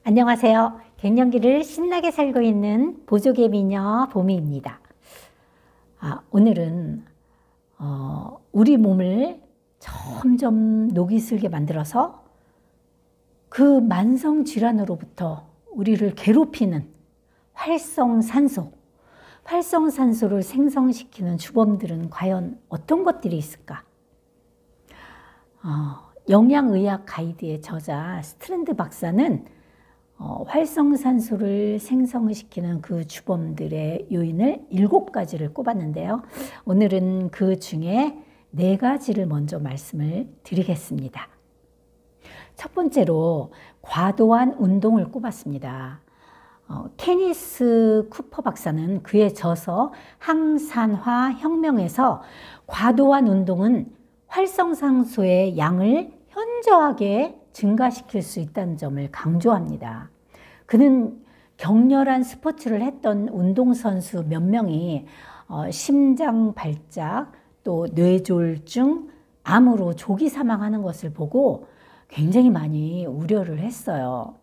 안녕하세요. 갱년기를 신나게 살고 있는 보조개 미녀 보미입니다. 오늘은 우리 몸을 점점 녹이 슬게 만들어서 그 만성 질환으로부터 우리를 괴롭히는 활성산소를 생성시키는 주범들은 과연 어떤 것들이 있을까? 영양의학 가이드의 저자 스트랜드 박사는 활성산소를 생성시키는 그 주범들의 요인을 7가지를 꼽았는데요. 오늘은 그 중에 4가지를 먼저 말씀을 드리겠습니다. 첫 번째로 과도한 운동을 꼽았습니다. 케니스 쿠퍼 박사는 그의 저서 항산화 혁명에서 과도한 운동은 활성산소의 양을 현저하게 증가시킬 수 있다는 점을 강조합니다. 그는 격렬한 스포츠를 했던 운동선수 몇 명이 심장 발작, 또 뇌졸중, 암으로 조기 사망하는 것을 보고 굉장히 많이 우려를 했어요.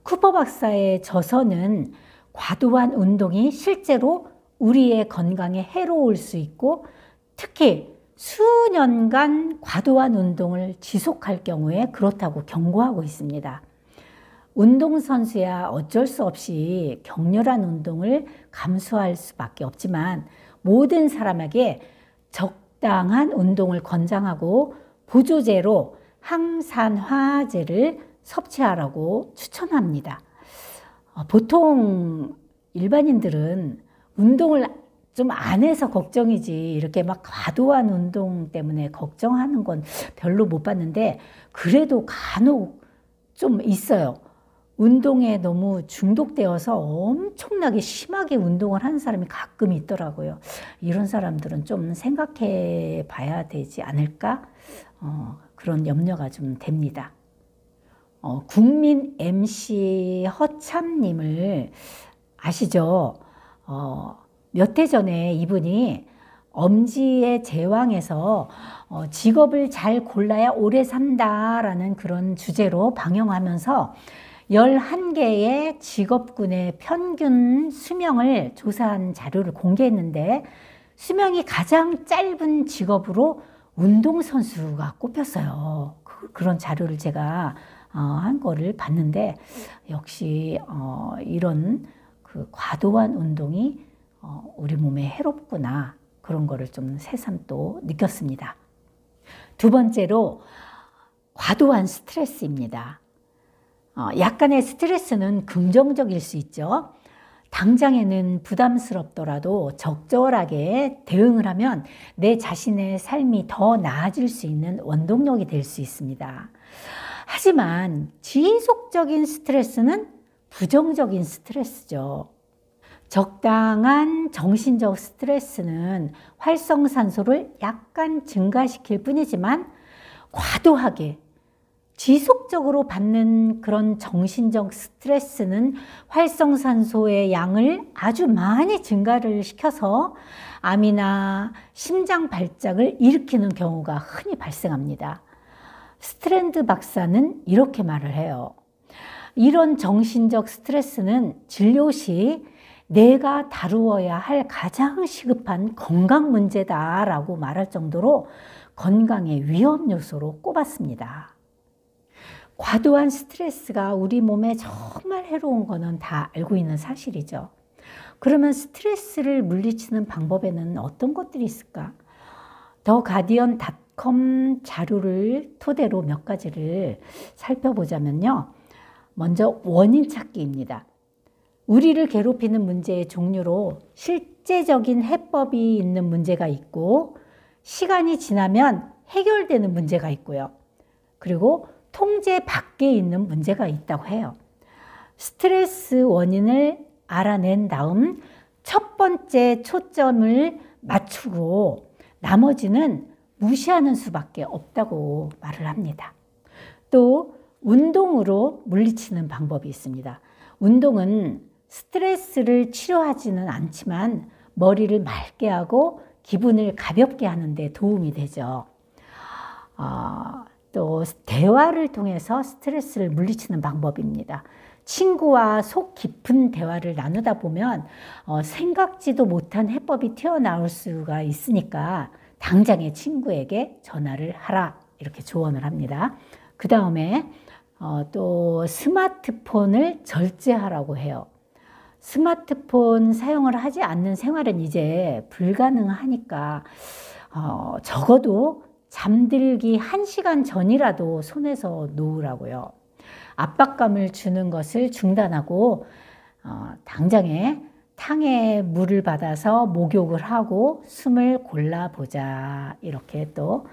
쿠퍼 박사의 저서는 과도한 운동이 실제로 우리의 건강에 해로울 수 있고 특히 수년간 과도한 운동을 지속할 경우에 그렇다고 경고하고 있습니다. 운동선수야 어쩔 수 없이 격렬한 운동을 감수할 수밖에 없지만 모든 사람에게 적당한 운동을 권장하고 보조제로 항산화제를 섭취하라고 추천합니다. 보통 일반인들은 운동을 좀 안 해서 걱정이지 이렇게 막 과도한 운동 때문에 걱정하는 건 별로 못 봤는데 그래도 간혹 좀 있어요. 운동에 너무 중독되어서 엄청나게 심하게 운동을 하는 사람이 가끔 있더라고요. 이런 사람들은 좀 생각해 봐야 되지 않을까? 그런 염려가 좀 됩니다. 국민 MC 허참님을 아시죠? 몇 해 전에 이분이 엄지의 제왕에서 직업을 잘 골라야 오래 산다라는 그런 주제로 방영하면서 11개의 직업군의 평균 수명을 조사한 자료를 공개했는데 수명이 가장 짧은 직업으로 운동선수가 꼽혔어요. 그런 자료를 제가 한 거를 봤는데 역시 이런 그 과도한 운동이 우리 몸에 해롭구나 그런 거를 좀 새삼 또 느꼈습니다. 두 번째로 과도한 스트레스입니다. 약간의 스트레스는 긍정적일 수 있죠. 당장에는 부담스럽더라도 적절하게 대응을 하면 내 자신의 삶이 더 나아질 수 있는 원동력이 될 수 있습니다. 하지만 지속적인 스트레스는 부정적인 스트레스죠. 적당한 정신적 스트레스는 활성산소를 약간 증가시킬 뿐이지만 과도하게 지속적으로 받는 그런 정신적 스트레스는 활성산소의 양을 아주 많이 증가를 시켜서 암이나 심장 발작을 일으키는 경우가 흔히 발생합니다. 스트랜드 박사는 이렇게 말을 해요. 이런 정신적 스트레스는 진료 시 내가 다루어야 할 가장 시급한 건강 문제다라고 말할 정도로 건강의 위험 요소로 꼽았습니다. 과도한 스트레스가 우리 몸에 정말 해로운 거는 다 알고 있는 사실이죠. 그러면 스트레스를 물리치는 방법에는 어떤 것들이 있을까? 더 가디언.com 자료를 토대로 몇 가지를 살펴보자면요. 먼저 원인 찾기입니다. 우리를 괴롭히는 문제의 종류로 실제적인 해법이 있는 문제가 있고 시간이 지나면 해결되는 문제가 있고요. 그리고 통제 밖에 있는 문제가 있다고 해요. 스트레스 원인을 알아낸 다음 첫 번째 초점을 맞추고 나머지는 무시하는 수밖에 없다고 말을 합니다. 또 운동으로 물리치는 방법이 있습니다. 운동은 스트레스를 치료하지는 않지만 머리를 맑게 하고 기분을 가볍게 하는 데 도움이 되죠. 또 대화를 통해서 스트레스를 물리치는 방법입니다. 친구와 속 깊은 대화를 나누다 보면 생각지도 못한 해법이 튀어나올 수가 있으니까 당장에 친구에게 전화를 하라 이렇게 조언을 합니다. 그 다음에 또 스마트폰을 절제하라고 해요. 스마트폰 사용을 하지 않는 생활은 이제 불가능하니까 적어도 잠들기 1시간 전이라도 손에서 놓으라고요. 압박감을 주는 것을 중단하고 당장에 탕에 물을 받아서 목욕을 하고 숨을 골라보자 이렇게 또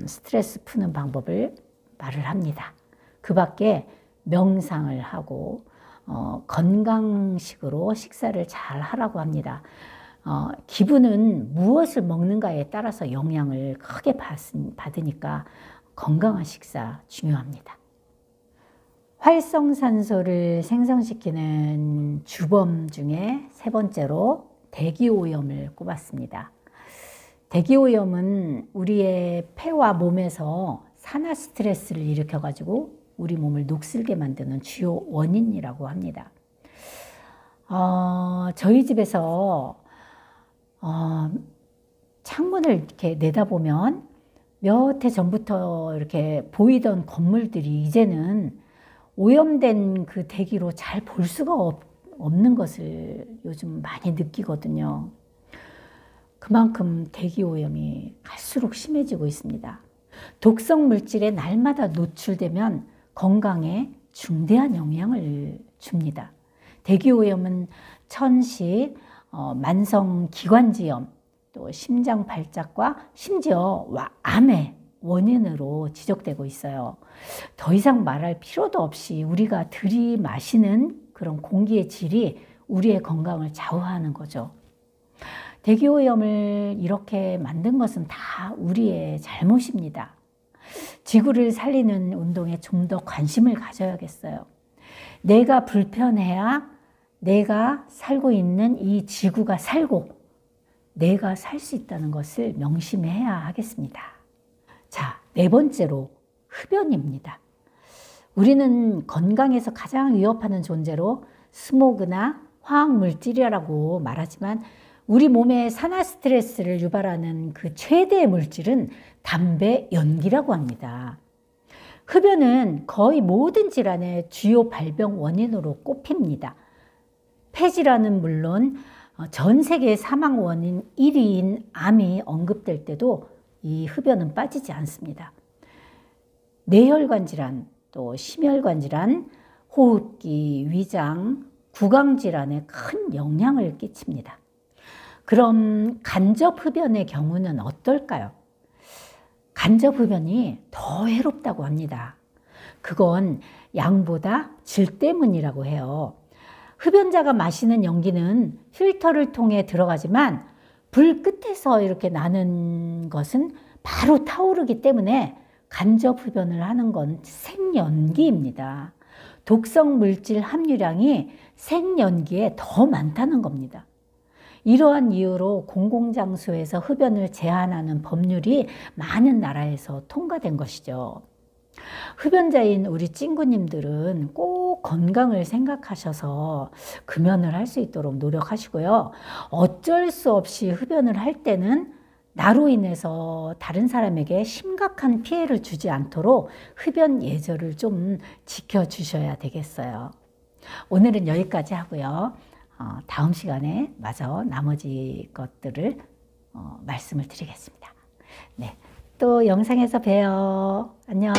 스트레스 푸는 방법을 말을 합니다. 그 밖에 명상을 하고 건강식으로 식사를 잘 하라고 합니다. 기분은 무엇을 먹는가에 따라서 영향을 크게 받으니까 건강한 식사 중요합니다. 활성산소를 생성시키는 주범 중에 3번째로 대기오염을 꼽았습니다. 대기오염은 우리의 폐와 몸에서 산화 스트레스를 일으켜가지고 우리 몸을 녹슬게 만드는 주요 원인이라고 합니다. 저희 집에서 창문을 이렇게 내다보면 몇 해 전부터 이렇게 보이던 건물들이 이제는 오염된 그 대기로 잘 볼 수가 없는 것을 요즘 많이 느끼거든요. 그만큼 대기 오염이 갈수록 심해지고 있습니다. 독성 물질에 날마다 노출되면 건강에 중대한 영향을 줍니다. 대기 오염은 천식, 만성 기관지염, 또 심장 발작과 심지어 암의 원인으로 지적되고 있어요. 더 이상 말할 필요도 없이 우리가 들이마시는 그런 공기의 질이 우리의 건강을 좌우하는 거죠. 대기오염을 이렇게 만든 것은 다 우리의 잘못입니다. 지구를 살리는 운동에 좀 더 관심을 가져야겠어요. 내가 불편해야 내가 살고 있는 이 지구가 살고 내가 살 수 있다는 것을 명심해야 하겠습니다. 자, 4번째로 흡연입니다. 우리는 건강에서 가장 위협하는 존재로 스모그나 화학물질이라고 말하지만 우리 몸에 산화 스트레스를 유발하는 그 최대의 물질은 담배 연기라고 합니다. 흡연은 거의 모든 질환의 주요 발병 원인으로 꼽힙니다. 폐질환은 물론 전 세계 사망 원인 1위인 암이 언급될 때도 이 흡연은 빠지지 않습니다. 뇌혈관 질환, 또 심혈관 질환, 호흡기, 위장, 구강 질환에 큰 영향을 끼칩니다. 그럼 간접 흡연의 경우는 어떨까요? 간접 흡연이 더 해롭다고 합니다. 그건 양보다 질 때문이라고 해요. 흡연자가 마시는 연기는 필터를 통해 들어가지만 불 끝에서 이렇게 나는 것은 바로 타오르기 때문에 간접 흡연을 하는 건 생연기입니다. 독성 물질 함유량이 생연기에 더 많다는 겁니다. 이러한 이유로 공공장소에서 흡연을 제한하는 법률이 많은 나라에서 통과된 것이죠. 흡연자인 우리 친구님들은 꼭 건강을 생각하셔서 금연을 할 수 있도록 노력하시고요. 어쩔 수 없이 흡연을 할 때는 나로 인해서 다른 사람에게 심각한 피해를 주지 않도록 흡연 예절을 좀 지켜주셔야 되겠어요. 오늘은 여기까지 하고요. 다음 시간에 마저 나머지 것들을 말씀을 드리겠습니다. 네, 또 영상에서 봬요. 안녕.